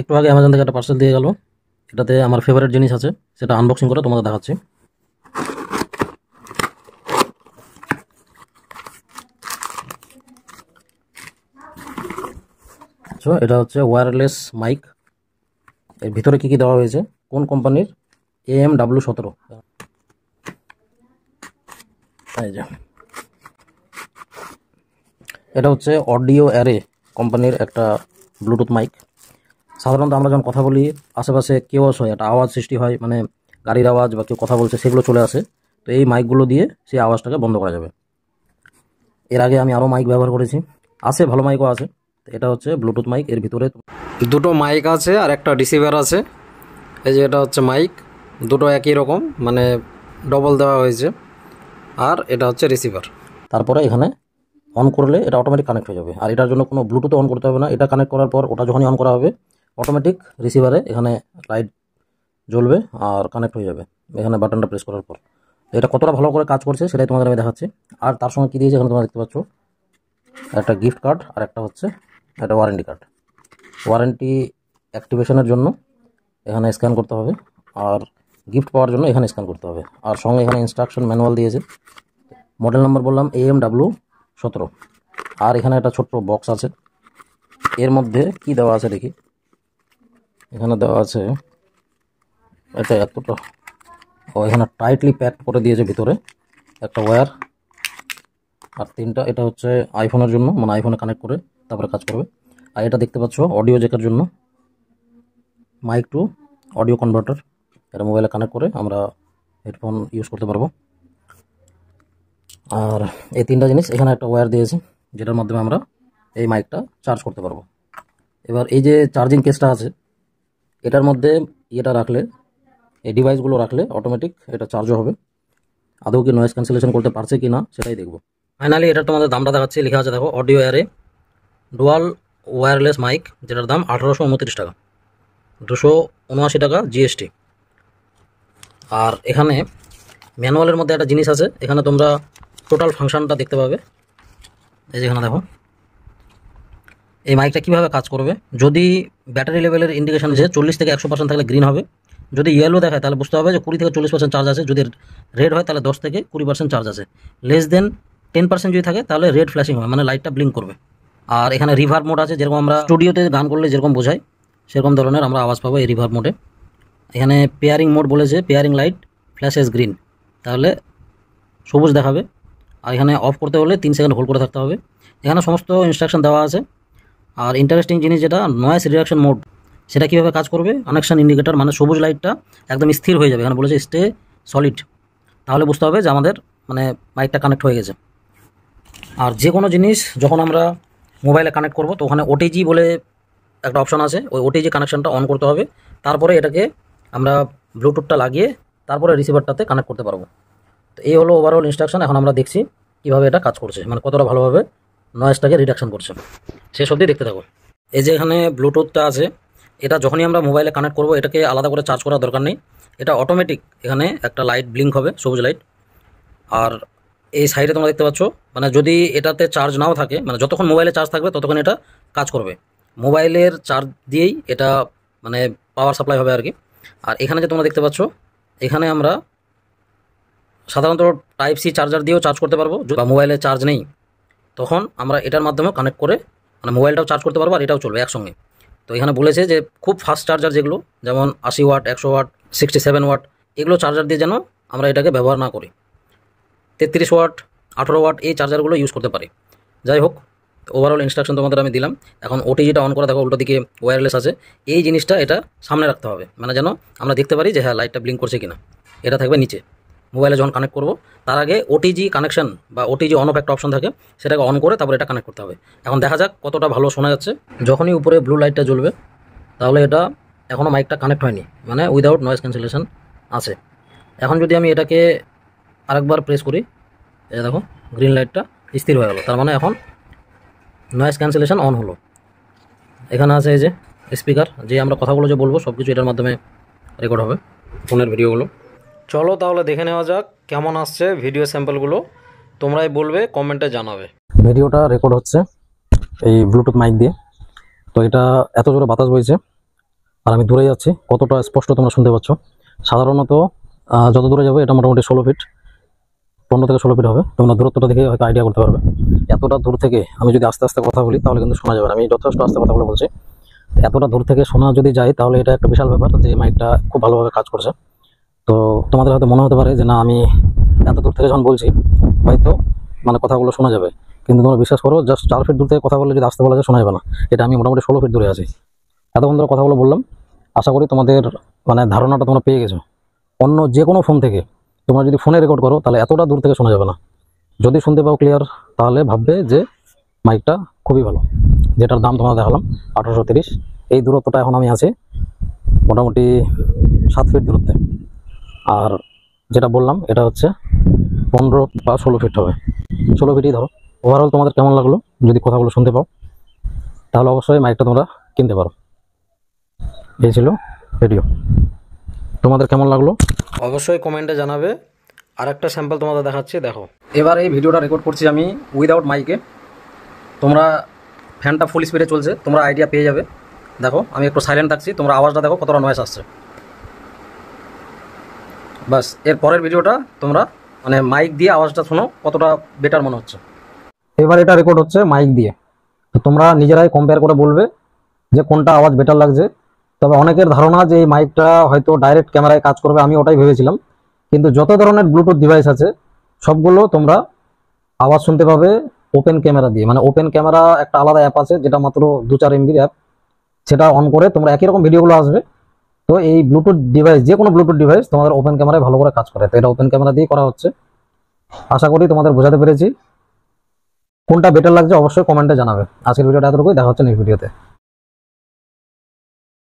একটু আগে অ্যামাজন থেকে একটা পার্সেল দিয়ে গেল। এটাতে আমার ফেভারিট জিনিস আছে, সেটা আনবক্সিং করে তোমাদের দেখাচ্ছি। সো এটা হচ্ছে ওয়্যারলেস মাইক। এর ভিতরে কি কি দেওয়া হয়েছে, কোন কোম্পানির, AMW17। এই যে এটা হচ্ছে অডিও অ্যারে কোম্পানির একটা ব্লুটুথ মাইক। সাধারণত আমরা যখন কথা বলি আশেপাশে কেওস হয়, একটা আওয়াজ সৃষ্টি হয়, মানে গাড়ির আওয়াজ বা কেউ কথা বলছে সেগুলো চলে আসে। তো এই মাইকগুলো দিয়ে সেই আওয়াজটাকে বন্ধ করা যাবে। এর আগে আমি আরও মাইক ব্যবহার করেছি, আছে ভালো মাইকও আছে। তো এটা হচ্ছে ব্লুটুথ মাইক। এর ভিতরে দুটো মাইক আছে আর একটা রিসিভার আছে। এই যে এটা হচ্ছে মাইক, দুটো একই রকম, মানে ডবল দেওয়া হয়েছে। আর এটা হচ্ছে রিসিভার। তারপরে এখানে অন করলে এটা অটোমেটিক কানেক্ট হয়ে যাবে। আর এটার জন্য কোনো ব্লুটুথ অন করতে হবে না। এটা কানেক্ট করার পর ওটা যখনই অন করা হবে অটোমেটিক রিসিভারে এখানে লাইট জ্বলবে আর কানেক্ট হয়ে যাবে এখানে বাটনটা প্রেস করার পর। এটা কতটা ভালো করে কাজ করছে সেটাই তোমাদের আমি দেখাচ্ছি। আর তার সঙ্গে কী দিয়েছে এখানে তোমরা দেখতে পাচ্ছ, একটা গিফট কার্ড আর একটা হচ্ছে একটা ওয়ারেন্টি কার্ড। ওয়ারেন্টি অ্যাক্টিভেশনের জন্য এখানে স্ক্যান করতে হবে, আর গিফট পাওয়ার জন্য এখানে স্ক্যান করতে হবে। আর সঙ্গে এখানে ইনস্ট্রাকশন ম্যানুয়াল দিয়েছে। মডেল নাম্বার বললাম AMW17। আর এখানে একটা ছোট্ট বক্স আছে, এর মধ্যে কি দেওয়া আছে দেখি। এখানে দেওয়া আছে, এটা এতটা, এখানে টাইটলি প্যাক করে দিয়েছে ভিতরে একটা ওয়্যার আর তিনটা। এটা হচ্ছে আইফোনের জন্য, মানে আইফোনে কানেক্ট করে তারপরে কাজ করবে। আর এটা দেখতে পাচ্ছ অডিও জ্যাকের জন্য, মাইক টু অডিও কনভার্টার। এটা মোবাইলে কানেক্ট করে আমরা হেডফোন ইউজ করতে পারবো। আর এই তিনটা জিনিস, এখানে একটা ওয়্যার দিয়েছি যেটার মাধ্যমে আমরা এই মাইকটা চার্জ করতে পারবো। এবার এই যে চার্জিং কেসটা আছে, এটার মধ্যে এটা রাখলে, এই ডিভাইসগুলো রাখলে অটোমেটিক এটা চার্জও হবে। আদৌ কি নয়েজ ক্যান্সেলেশন করতে পারছে কি না সেটাই দেখবো। ফাইনালি এটা তোমাদের দামটা দেখাচ্ছি, লেখা আছে দেখো, audio array dual wireless mic, যেটার দাম 1829 টাকা, 279 টাকা GST। আর এখানে ম্যানুয়ালের মধ্যে একটা জিনিস আছে, এখানে তোমরা টোটাল ফাংশনটা দেখতে পাবে। এই যেখানে দেখো এই মাইকটা কীভাবে কাজ করবে। যদি ব্যাটারি লেভেলের ইন্ডিকেশন যে 40 থেকে 100% থাকলে গ্রিন হবে, যদি ইয়েলো দেখায় তাহলে বুঝতে হবে যে 20 থেকে 40% চার্জ আছে, যদি রেড হয় তাহলে 10 থেকে 20% চার্জ আছে, লেস দেন 10% যদি থাকে তাহলে রেড ফ্ল্যাশিং হয়, মানে লাইটটা ব্লিঙ্ক করবে। আর এখানে রিভার্ব মোড আছে, যেরকম আমরা স্টুডিওতে গান করলে যেরকম বোঝাই সেরকম ধরনের আমরা আওয়াজ পাবো এই রিভার্ব মোডে। এখানে পেয়ারিং মোড বলেছে, পেয়ারিং লাইট ফ্ল্যাশেস গ্রিন, তাহলে সবুজ দেখাবে। আর এখানে অফ করতে হলে 3 সেকেন্ড হোল্ড করে থাকতে হবে। এখানে সমস্ত ইনস্ট্রাকশন দেওয়া আছে। আর ইন্টারেস্টিং জিনিস যেটা, নয়েজ রিডাকশন মোড, সেটা কীভাবে কাজ করবে। কানেকশন ইন্ডিকেটর, মানে সবুজ লাইটটা একদম স্থির হয়ে যাবে, এখানে বলেছে স্টে সলিড, তাহলে বুঝতে হবে যে আমাদের মানে মাইকটা কানেক্ট হয়ে গেছে। আর যে কোনো জিনিস যখন আমরা মোবাইলে কানেক্ট করব তো ওখানে OTG বলে একটা অপশন আছে, ওই OTG কানেকশনটা অন করতে হবে। তারপরে এটাকে আমরা ব্লুটুথটা লাগিয়ে তারপরে রিসিভারটাতে কানেক্ট করতে পারবো। তো এই হলো ওভারঅল ইনস্ট্রাকশন। এখন আমরা দেখছি কীভাবে এটা কাজ করছে, মানে কতটা ভালোভাবে নয়েজটাকে রিডাকশন করছে। শেষ অবধি দেখতে থাকো। এই যে এখানে ব্লুটুথটা আছে, এটা যখনই আমরা মোবাইলে কানেক্ট করব এটাকে আলাদা করে চার্জ করার দরকার নেই, এটা অটোমেটিক এখানে একটা লাইট ব্লিঙ্ক হবে, সবুজ লাইট। আর এই সাইডে তোমরা দেখতে পাচ্ছ, মানে যদি এটাতে চার্জ নাও থাকে, মানে যতক্ষণ মোবাইলে চার্জ থাকবে ততক্ষণ এটা কাজ করবে, মোবাইলের চার্জ দিয়েই এটা মানে পাওয়ার সাপ্লাই হবে আর কি। আর এখানে যে তোমরা দেখতে পাচ্ছ, এখানে আমরা সাধারণত টাইপ সি চার্জার দিয়েও চার্জ করতে পারবো, বা মোবাইলে চার্জ নেই তখন আমরা এটার মাধ্যমে কানেক্ট করে মানে মোবাইলটাও চার্জ করতে পারবো আর এটাও চলবে একসঙ্গে। তো এখানে বলেছে যে খুব ফাস্ট চার্জার যেগুলো, যেমন 80 ওয়াট, 100 ওয়াট, 67 ওয়াট, এগুলো চার্জার দিয়ে যেন আমরা এটাকে ব্যবহার না করি। 33 ওয়াট, 18 ওয়াট এই চার্জারগুলো ইউজ করতে পারি। যাই হোক, ওভারঅল ইনস্ট্রাকশন তোমাদের আমি দিলাম। এখন OTGটা অন করে দেখো, উল্টো দিকে ওয়্যারলেস আছে, এই জিনিসটা এটা সামনে রাখতে হবে, মানে যেন আমরা দেখতে পারি যে হ্যাঁ লাইটটা ব্লিঙ্ক করছে কিনা। এটা থাকবে নিচে মোবাইলে যখন কানেক্ট করব, তার আগে OTG কানেকশন বা OTG অন অফ একটা অপশন থাকে, সেটাকে অন করে তারপর এটা কানেক্ট করতে হবে। এখন দেখা যাক কতটা ভালো শোনা যাচ্ছে। যখনই উপরে ব্লু লাইটটা জ্বলবে তাহলে এটা এখনও মাইকটা কানেক্ট হয়নি, মানে উইদাউট নয়েজ ক্যান্সেলেশন আছে। এখন যদি আমি এটাকে আরেকবার প্রেস করি, এই দেখো গ্রিন লাইটটা স্থির হয়ে গেল, তার মানে এখন নয়েজ ক্যান্সেলেশন অন হলো। এখানে আছে এই যে স্পিকার, যে আমরা কথাগুলো যে বলবো সব কিছু এটার মাধ্যমে রেকর্ড হবে, ফোনের ভিডিওগুলো। চলো তাহলে দেখে নেওয়া যাক কেমন আসছে ভিডিও স্যাম্পলগুলো, তোমরাই বলবে, কমেন্টে জানাবে। ভিডিওটা রেকর্ড হচ্ছে এই ব্লুটুথ মাইক দিয়ে। তো এটা এত জোরে বাতাস বইছে, আর আমি দূরে যাচ্ছি, কতটা স্পষ্ট তোমরা শুনতে পাচ্ছ। সাধারণত যত দূরে যাবে এটা মোটামুটি 16 ফিট, 15 থেকে 16 ফিট হবে। তোমরা দূরত্বটা দেখে হয়তো আইডিয়া করতে পারবে। এতটা দূর থেকে আমি যদি আস্তে আস্তে কথা বলি তাহলে কিন্তু শোনা যাবে না। আমি যথেষ্ট আস্তে কথা বলছি। এতটা দূর থেকে শোনা যদি যায় তাহলে এটা একটা বিশাল ব্যাপার যে মাইকটা খুব ভালোভাবে কাজ করছে। তো তোমাদের হয়তো মনে হতে পারে যে না, আমি এত দূর থেকে যখন বলছি হয়তো মানে কথাগুলো শোনা যাবে, কিন্তু তোমরা বিশ্বাস করো, জাস্ট 4 ফিট দূর থেকে কথা বললে যদি আসতে বলা যায় শোনা যাবে না। এটা আমি মোটামুটি 16 ফিট দূরে আছি। এতক্ষণ ধরে কথাগুলো বললাম, আশা করি তোমাদের মানে ধারণাটা তোমরা পেয়ে গেছো। অন্য যে কোনো ফোন থেকে তোমরা যদি ফোনে রেকর্ড করো তাহলে এতটা দূর থেকে শোনা যাবে না। যদি শুনতে পাও ক্লিয়ার তাহলে ভাববে যে মাইকটা খুবই ভালো, যেটার দাম তোমরা দেখালাম 1830। এই দূরত্বটা এখন আমি আছি মোটামুটি 7 ফিট দূরত্বে, আর যেটা বললাম এটা হচ্ছে 15 বা 16 ফিট হবে। 16 ফিটই ধরো। ওভারঅল তোমাদের কেমন লাগলো যদি কথাগুলো শুনতে পাও তাহলে অবশ্যই মাইকটা তোমরা কিনতে পারো। এই ছিল ভিডিও, তোমাদের কেমন লাগলো অবশ্যই কমেন্টে জানাবে। আর একটা স্যাম্পল তোমাদের দেখাচ্ছি, দেখো। এবার এই ভিডিওটা রেকর্ড করছি আমি উইদাউট মাইকে। তোমরা ফ্যানটা ফুল স্পিডে চলছে, তোমরা আইডিয়া পেয়ে যাবে। দেখো আমি একটু সাইলেন্ট থাকছি, তোমরা আওয়াজটা দেখো কতটা নয়েজ আসছে। বাস, এর পরের ভিডিওটা তোমরা মানে মাইক দিয়ে আওয়াজটা শোনো কতটা বেটার মনে হচ্ছে। এবার এটা রেকর্ড হচ্ছে মাইক দিয়ে, তো তোমরা নিজেরাই কম্পেয়ার করে বলবে যে কোনটা আওয়াজ বেটার লাগছে। তবে অনেকের ধারণা যে এই মাইকটা হয়তো ডাইরেক্ট ক্যামেরায় কাজ করবে, আমি ওটাই ভেবেছিলাম। কিন্তু যত ধরনের ব্লুটুথ ডিভাইস আছে সবগুলো তোমরা আওয়াজ শুনতে পাবে ওপেন ক্যামেরা দিয়ে। মানে ওপেন ক্যামেরা একটা আলাদা অ্যাপ আছে যেটা মাত্র 2-4 এমবির অ্যাপ, সেটা অন করে তোমরা একই রকম ভিডিওগুলো আসবে। তো এই ব্লুটুথ ডিভাইস, যে কোনো ব্লুটুথ ডিভাইস তোমাদের ওপেন ক্যামেরায় ভালো করে কাজ করে, তো এটা ওপেন ক্যামেরা দিয়ে করা হচ্ছে। আশা করি তোমাদের বোঝাতে পেরেছি। কোনটা বেটার লাগছে অবশ্যই কমেন্টে জানাবে। আজকের ভিডিওটা এতটুকুই, দেখা হচ্ছে নেক্সট ভিডিওতে।